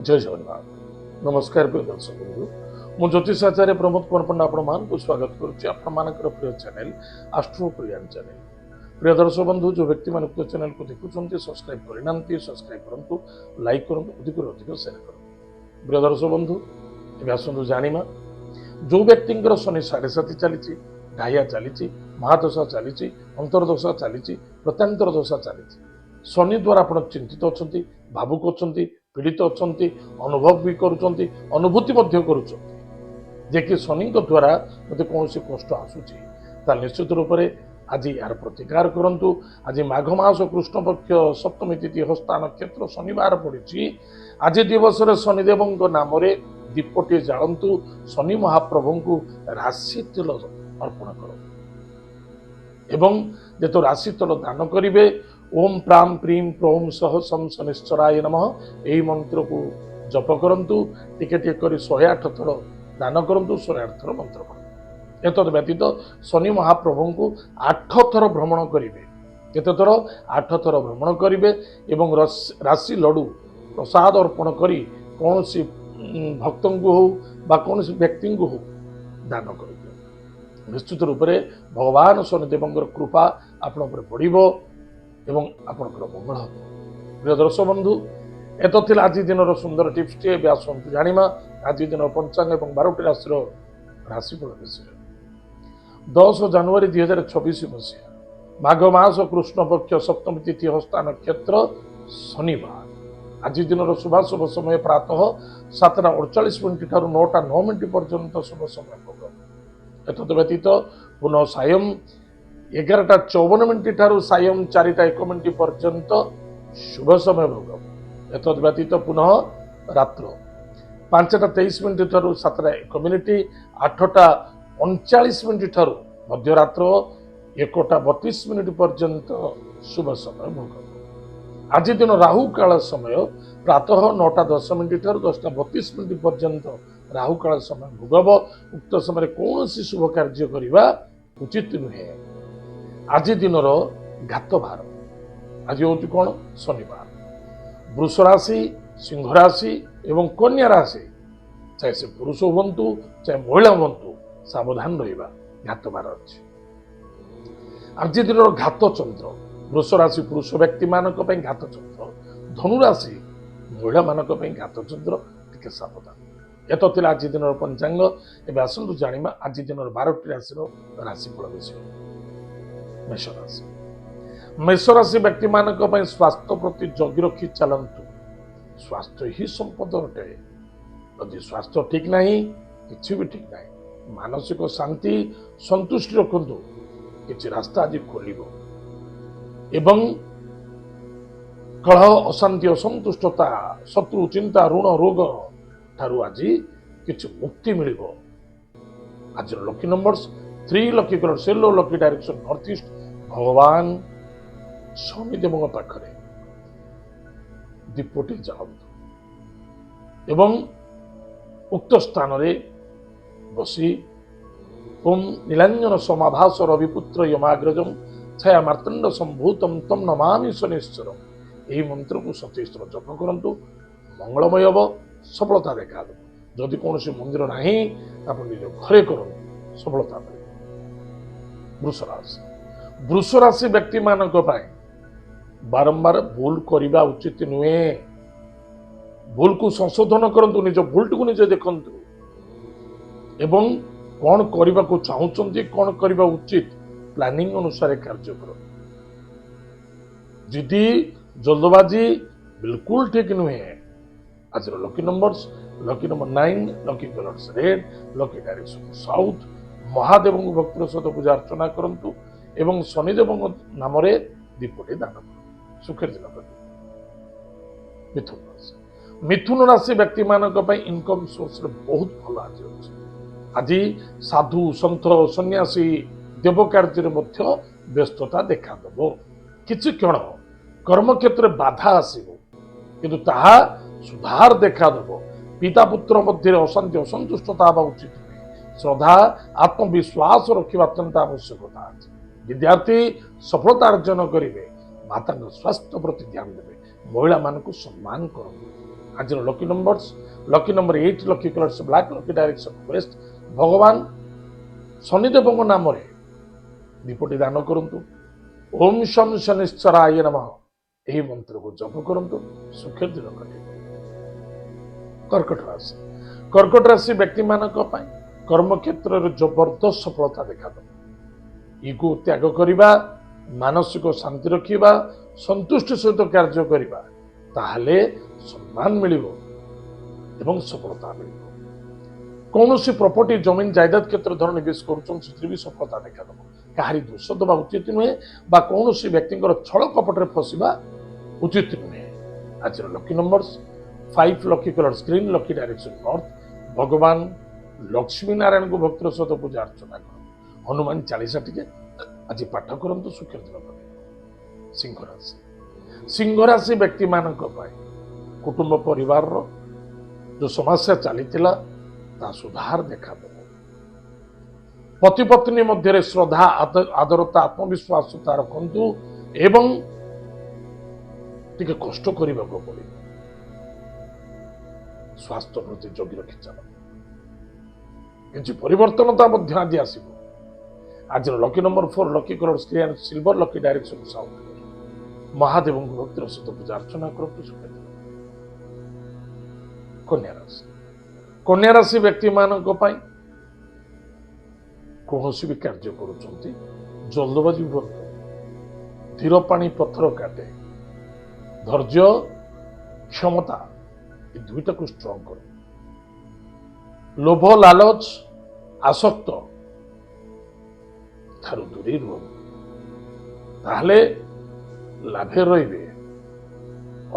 जय जगन्नाथ। नमस्कार प्रिय दर्शक बंधु, मु ज्योतिषाचार्य प्रमोद कुमार पंडा आपको स्वागत करुच्ची प्रिय चैनल आस्ट्रो प्रियान चैनल। प्रिय दर्शक बंधु, जो व्यक्ति मान चैनल को देखुं सब्सक्राइब करना सब्सक्राइब करूँ, लाइक करूँ, अधिक अधिक सेयार करूँ। प्रिय दर्शक बंधु, ए आसतु जाना जो व्यक्ति शनि 7.5 चली ढाइया चली महादशा चली अंतर्दशा चली प्रत्यांतर दशा चली शनि द्वारा आप चिंतित अच्छा भावुक अच्छा पीड़ित अच्छा अनुभव भी करुँच अनुभूति जे कि शनि द्वारा मत कौन कष्ट आसूची निश्चित रूप से आज यार प्रतिकार करूँ। आज माघ मास कृष्ण पक्ष सप्तमी तिथि हस्ता नक्षत्र शनिवार पड़ी। आज दिवस शनिदेव नाम दीपटे जालतु शनि महाप्रभु को राशि तेल अर्पण कर जेतो राशि तेल दान करेंगे ओम प्राम प्रीम प्रौम सह सम शनिश्चराय नमः यही मंत्र को जप करंतु टिके टिके करी 108 थर दान करंतु 108 थर मंत्र करंतु। एतद व्यतीत शनि महाप्रभु को 8 थर भ्रमण करेंगे। केते थर 8 थर भ्रमण करेंगे एवं राशि लडू प्रसाद अर्पण करी कौन सी भक्त को हो बा कौन सी व्यक्ति को हो दान कर निश्चित रूप से भगवान शनिदेव कृपा आपण पर पड़ो एवं आपणकर मंगल हम। प्रिय दर्शक बंधु, एत थिला आज दिन सुंदर टिप्स टे आसतु जाना आज दिन पंचांग और 12टी राशि राशिफल विषय। 10 जनवरी 2026 मसीहा माघ मास कृष्ण पक्ष सप्तमी तिथि हस्ता नक्षत्र शनिवार। आज दिन शुभाशुभ समय प्रातः 7:48 ठार 9:09 पर्यंत शुभ समय भोग। एतद व्यतीत पुनः सायं 11:54 ठार सायं 4:01 पर्यंत शुभ समय भोग। एतद व्यतीत पुनः रात्र 5:23 ठार 7:01 8:39 ठार मध्यरात्र 1:32 पर्यंत शुभ समय भोग। आज दिन राहु काल समय प्रातः 9:10 ठार 10:32 पर्यंत राहु काल समय भोगब। उक्त समय कौन सी शुभ कार्य करने उचित नुहे। आज दिन घात भार आज हूँ कौन शनिवार। वृष राशि सिंह राशि एवं कन्या राशि चाहे से पुरुष हूँ चाहे महिला हूँ सावधान रहा घात भार अच्छी। आज दिन घात चंद्र वृष राशि पुरुष व्यक्ति मान घात चंद्र धनुराशि महिला मान घात चंद्र टिके सावधान। एत थिला आज दिन पंचांग। एवं आसतु जाना आज दिन 12टी राशि राशिफल विषय। मेष राशि मेष राशि व्यक्ति मान स्वास्थ्य प्रति जगि रखी चलतु। स्वास्थ्य ही संपद अटे। यदि स्वास्थ्य ठीक ना कि भी ठीक ना मानसिक शांति संतुष्टि रखु कि रास्ता आज खोल एवं कलह अशांति असंतुष्टता शत्रु चिंता ऋण रोग ठारू आज किसी मुक्ति मिल। आज लकी नंबर्स 3 लकी कलर सेलो लकी डायरेक्शन नॉर्थ ईस्ट। भगवान शनिदेव पाखे दीपटी जालतु एवं उक्त स्थान बसी ओम नीलांजन समाभास रविपुत्र यमाग्रजम छाया मार्तंड संभूतम तम नमामि शनिश्चरम यही मंत्र को 27 थर जप करंतु मंगलमय हम सफलता देखा। जदि कौन मंदिर ना आप निज घरे कर सफलता मिले। वृष राशि वृष राशि व्यक्ति मान बारंबार भूल करने उचित नुहे। भूल को संशोधन करंतु निज भूल को निजे देखंतु एवं कौन करने को चाहते कौन करने उचित प्लानिंग अनुसार कार्य कर। जिदी जल्दबाजी बिल्कुल ठीक नुहे। आज lucky numbers lucky number 9 lucky colours red lucky direction south. Mahadev भक्तर सहित पूजा अर्चना करंतु एवं शनिदेव नाम दीपटे दान कर सुखेर दिन कर। मिथुन राशि मिथुन राशि व्यक्ति मान इनकम सोर्स बहुत भल आज अच्छे। आज साधु सन्थ सन्यासी देव कार्य व्यस्तता देखादेव। किछि क्षण कर्म क्षेत्र बाधा आसब किंतु ताहा सुधार देखादेव। पिता पुत्र मध्य अशांति असंतुष्टता हवा उचित नुहे। श्रद्धा आत्मविश्वास रखा अत्यंत आवश्यकता अछि। विद्यार्थी सफलता अर्जन करेंगे। माता स्वास्थ्य प्रति ध्यान देवे। महिला मान को सम्मान कर। आज lucky number 8 lucky colours black lucky direction waste भगवान शनिदेव नाम दीपटी दान करंतु ओम शम शनिश्चराय नमः यही मंत्र को जप करंतु सुखर दिन कटे कर्कट राशि व्यक्ति मानक कर्म क्षेत्र में जबरदस्त सफलता देखा इगो त्याग करने मानसिक शांति रखा संतुष्टि सहित कार्य करने ताहले सम्मान मिलिबो एवं सफलता मिलिबो कौन सी प्रॉपर्टी जमीन जायदाद क्षेत्र धर निवेश कर भी सफलता देखा कहारी दोष दबा उचित नुहे बा कौन सी व्यक्ति छल कपटे फसवा उचित नुहे आज lucky numbers 5 lucky colour screen lucky direction north भगवान लक्ष्मी नारायण को भक्तर सहित पूजा अर्चना कर हनुमान 40 टिके आज पाठ करंतु सुखर दिन सिंह राशि व्यक्ति मानक कुटुंब परिवार जो समस्या चली सुधार देखा पति पत्नी मध्य श्रद्धा आदरता आत्मविश्वास रखु एवं टिके कष्ट करने को पड़े स्वास्थ्य प्रति जगि रखी चल कि परिवर्तनता आज आसो आज lucky number 4 lucky colour silver lucky direction south Mahadev भक्तिर सहित पूजा अर्चना करतु कन्या राशि व्यक्ति मानक कौन भी कार्य करुँच जल्दबाजी धीर पानी पत्थर काटे धैर्य क्षमता ये दुईटा को स्ट्रॉन्ग कर लोभ लालच आसक्त ठारू दूरे रुह ताहले लाभे रे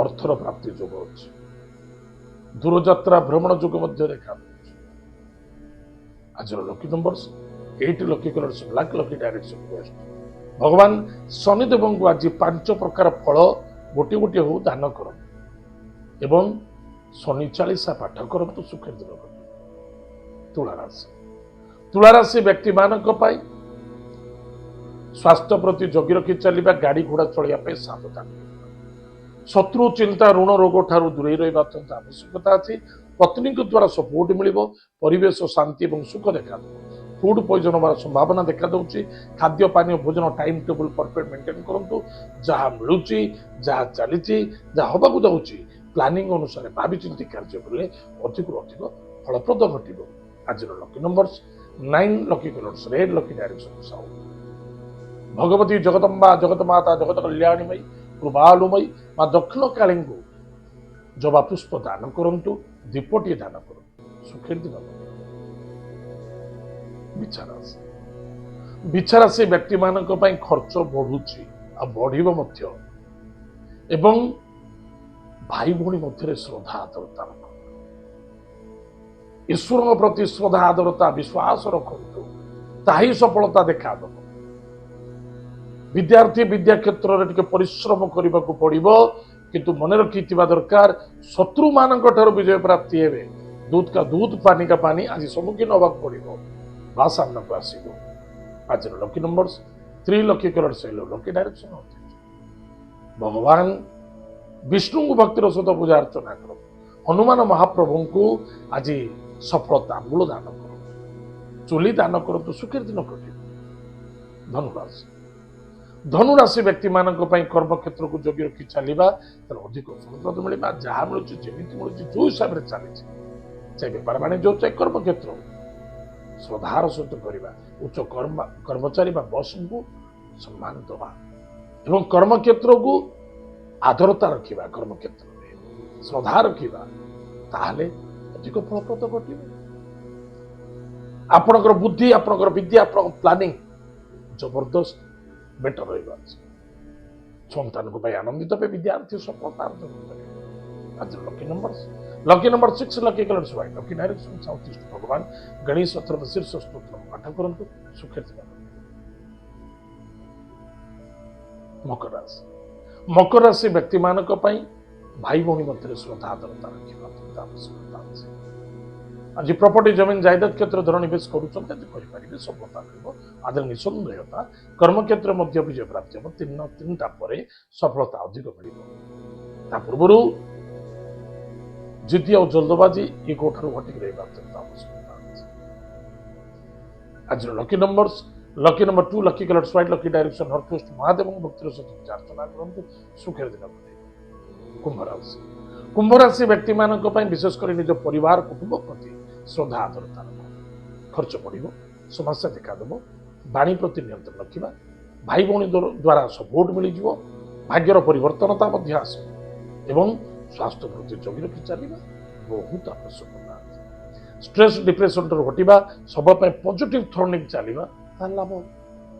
अर्थर प्राप्ति जोग अच्छे दूरयात्रा भ्रमण जोग देखा आज lucky numbers 8 lucky colours black lucky direction waste भगवान शनिदेव को आज 5 प्रकार फल गोटे गोटे हो दान कर एवं शनि 40 पाठ करतु सुखर दिन तुला राशि व्यक्ति मानक स्वास्थ्य प्रति जगि रखी चलवा गाड़ी घोड़ा चलिया सावधान शत्रु चिंता ऋण रोग ठारू दूरे रहा अत्यंत आवश्यकता अच्छी पत्नी द्वारा सपोर्ट मिल परिवेश शांति और सुख देखा फूड पॉइजन होवार संभावना देखा दूसरी खाद्य पानी भोजन टाइम टेबल परफेक्ट मेंटेन करूँ जहाँ मिलूँ जहाँ चली जहाँ हवाक जाऊँगी प्लानिंग अनुसार भावी चिंती कार्य कले अधिक अधिक फलप्रद घट आज lucky numbers 9 lucky colours red lucky direction south Bhagwati Jagdamba जगतमाता जगत कल्याणीमयी कृपालुमयी माँ दक्षिण काली को जबा पुष्प दान करंतु दीपटी दान करंतु सुखर दिन बिछाराशि व्यक्ति मानक खर्च बढ़ुची आ बढ़ एवं भाई भौणी मध्य श्रद्धा आदरता रख ईश्वर प्रति श्रद्धा आदरता विश्वास रखु ताही सफलता देखा दब विद्यार्थी विद्या क्षेत्र में टिके परिश्रम करने को पड़ो किंतु मन रखी दरकार शत्रु मान विजय प्राप्ति है दूध का दूध पानी का पानी आज सम्मुखीन होगा पड़ो बा सामना को आसो आज लकी नंबर्स 3 लकी कलर से लकी डायरेक्शन भगवान विष्णु को भक्तिर सहित पूजा अर्चना कर हनुमान महाप्रभु को आज सफलता मूल दान कर चुली दान करतु सुखर दिन कटे धनुराशि व्यक्ति मानक कर्म क्षेत्र को जगि रखी चलवा अधिक फलप्रद मिलवा जहाँ मिलूँ जमी मिलूँ जो हिसाब से चली चाहे बेपार वाणिज्य चाहे कर्म क्षेत्र श्रद्धार सहित करवा उच्च कर्मचारी बस को सम्मान दवा एवं कर्म क्षेत्र को आदरता रखा कर्म क्षेत्र में श्रद्धा रखा ताहले अधिक फलप्रद घटे आपणकर बुद्धि आपणकर विद्या आपण प्लानिंग जबरदस्त बेटर रहा संतान को आनंदित पे विद्यार्थी सफलता आज lucky number 6 lucky colours white lucky direction south east भगवान गणेश अथर्व शीर्ष स्तोत्र पाठ करंतु सुखर मकर राशि व्यक्ति मानक भाई भौणी मध्य श्रद्धा आदरता रखा आवश्यकता अच्छे आज प्रॉपर्टी जमीन जायदाद क्षेत्र धर निवेश करेंगे सफलता मिले आज निसंदेहता कर्म क्षेत्र मध्य विजय प्राप्ति हम तीन सफलता अधिक मिल पूर्व जिद्दी और जल्दबाजी ये कोठार घटिक रही आवश्यकता अछि। आज lucky numbers lucky number 2 lucky colour white lucky direction north west Mahadev भक्तिर सहित पूजा अर्चना करंतु सुखेर दिन कुंभ राशि कुंभ राशि व्यक्ति मानक पई विशेषकर निज परिवार कुटुंब प्रति श्रद्धा आदरता खर्च पड़िबो समस्या देखा देबो वाणी प्रति नियंत्रण रखिबा भाई भौणी द्वारा सपोर्ट मिल जिवो भाग्यर परिवर्तनता मध्य आसे एवं स्वास्थ्य प्रति जगि रखि चलिबा बहुत आवश्यकता स्ट्रेस डिप्रेशन हटिबा सब पई पॉजिटिव थॉर्निंग चलिबा लाभ।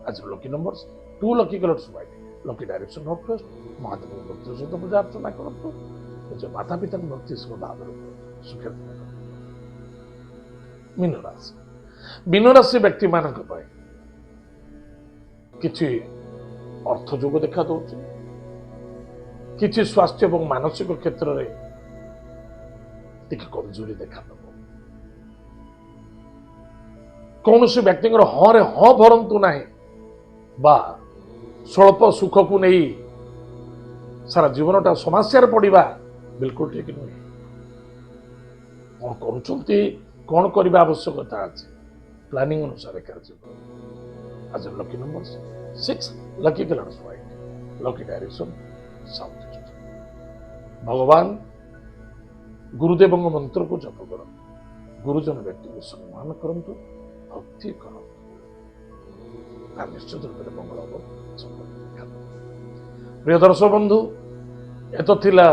आज lucky numbers 2 lucky colours white lucky direction north west Mahadev भक्ति सहित पूजा अर्चना करंतु निज माता पिता भक्ति श्रद्धा आदर सुखेर मीन राशि व्यक्ति मानक पाए किछि अर्थ जोग देखा दउछि किछि स्वास्थ्य एवं मानसिक क्षेत्र में टिके कमजोरी देखा दब कौन से व्यक्ति हाँ रे हाँ भरतु ना बा स्वल्प सुख को नहीं सारा जीवनटा समस्या पड़ा बिल्कुल ठीक नुहे कौन करुँच कौन करने आवश्यकता अच्छे प्लानिंग अनुसार कार्य आज lucky number 6 lucky colours white lucky direction south east भगवान गुरुदेव मंत्र को जप कर गुरुजन व्यक्ति को सम्मान करंतु भक्ति कर निश्चित रूप से मंगल हम प्रिय दर्शक बंधु एत थिला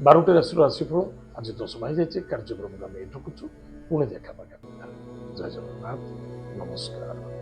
12टी राशि राशिफल आज तो समय जाइए कार्यक्रम आम ये ढुकुचु पुणी देखा जय जगन्नाथ नमस्कार।